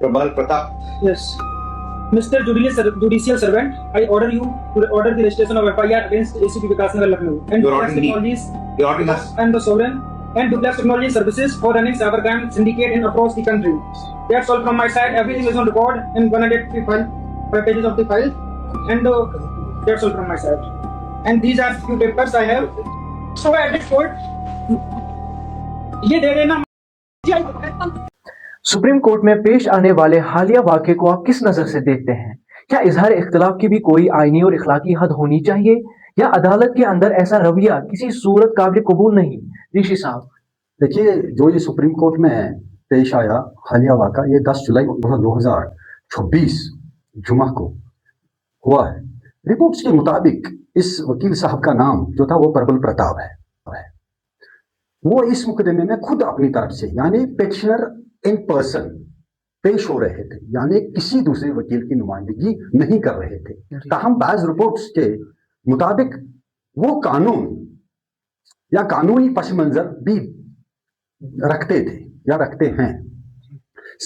Prabal Pratap. Yes. Mr. Judicial Servant, I order you to order the registration of FIR against ACP Vikas Nagar Lucknow and Your Duplex Honor, Technologies Your Honor, must. and the Sovereign and Duplex Technology Services for running cybercrime syndicate in across the country. That's all from my side. Everything is on record in 105 pages of the file, and that's all from my side. And these are few papers I have. So at this point, ये दे देना. Supreme court में पेश आने वाले हालिया वाक़े को आप किस नजर से देखते हैं? क्या इजहार इख्तिलाफ की भी कोई आईनी और इखलाकी हद होनी चाहिए, या अदालत के अंदर ऐसा रवैया किसी सूरत काबिल कबूल नहीं? ऋषि साहब, देखिए, जो ये सुप्रीम कोर्ट में पेश आया हालिया वाक़ा, ये 10 जुलाई 2026 जुमा को हुआ है। रिपोर्ट्स के मुताबिक इस वकील साहब का नाम जो था वो प्रबल प्रताप है। वो इस मुकदमे में खुद अपनी तरफ से, यानी पेटिशनर इन पर्सन पेश हो रहे थे, यानी किसी दूसरे वकील की नुमाइंदगी नहीं कर रहे थे। ताहम बाज़ रिपोर्ट्स के मुताबिक वो कानून या कानूनी पस मंजर भी रखते थे या रखते हैं।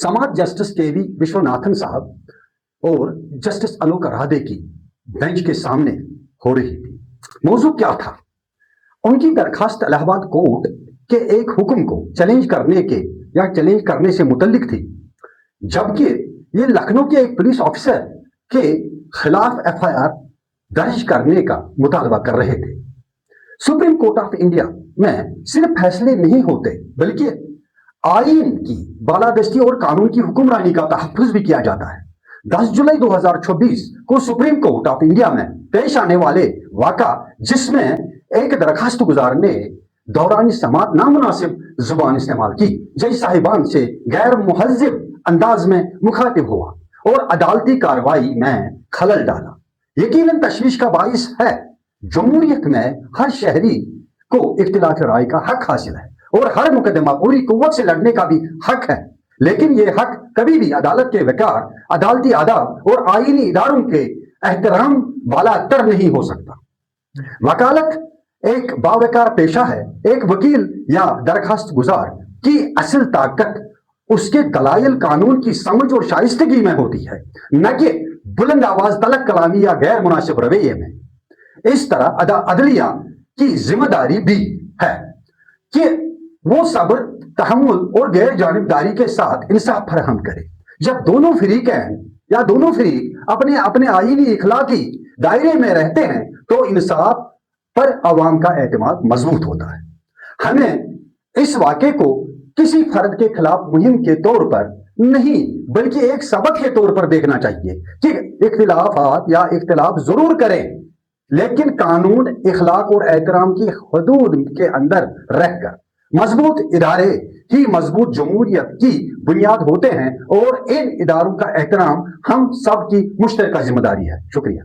समाज जस्टिस के वी विश्वनाथन साहब और जस्टिस आलोक राधे की बेंच के सामने हो रही थी। मौजू क्या था? उनकी दरखास्त इलाहाबाद कोर्ट के एक हुक्म को चैलेंज करने के या चैलेंज करने से मुतल्लिक थी, जबकि ये लखनऊ के एक पुलिस ऑफिसर के खिलाफ FIR दर्ज करने का मुतालबा कर रहे थे। सुप्रीम कोर्ट ऑफ इंडिया में सिर्फ फैसले नहीं होते, बल्कि आईन की बालादस्ती और कानून की हुक्मरानी का तहफ़्फ़ुज़ भी किया जाता है। 10 जुलाई 2026 को सुप्रीम कोर्ट ऑफ इंडिया में पेश आने वाले वाक़ा, जिसमें एक दरखास्त गुजार ने दौरान समात नामुनासिब जुबान इस्तेमाल की, जज साहिबान से गैर मुहज़्ज़िब अंदाज में मुखातिब हुआ और अदालती कार्रवाई में खलल डाला, यकीनन तशवीश का बाइस है। जमहूरियत में हर शहरी को इख्तिलाफ राय का हक हासिल है और हर मुकदमा पूरी कुव्वत से लड़ने का भी हक है, लेकिन ये हक कभी भी अदालत के वकार, अदालती आदाब और आईनी इदारों के एहतराम वाला तर नहीं हो सकता। वकालत एक बावकार पेशा है। एक वकील या दरखास्त गुजार की असल ताकत उसके दलाइल कानून की समझ और शाइस्तगी में होती है, न कि बुलंद आवाज तलक कलामी या गैर मुनासिब रवैये में। इस तरह अदलिया की जिम्मेदारी भी है कि वो सब्र, तहम्मुल और गैर जानिबदारी के साथ इंसाफ फराहम करे। जब दोनों फरीकैन या दोनों फरीक अपने अपने आईनी इखलाकी दायरे में रहते हैं तो इंसाफ पर अवाम का एतमाद मजबूत होता है। हमें इस वाक़े को किसी फर्द के खिलाफ मुहिम के तौर पर नहीं, बल्कि एक सबक के तौर पर देखना चाहिए कि इख्तिलाफात या इख्तिलाफ जरूर करें, लेकिन कानून, इखलाक और एहतराम की हदूद के अंदर रहकर। मजबूत इदारे ही मजबूत जमहूरियत की बुनियाद होते हैं और इन इदारों का एहतराम हम सब की मुश्तरका जिम्मेदारी है। शुक्रिया।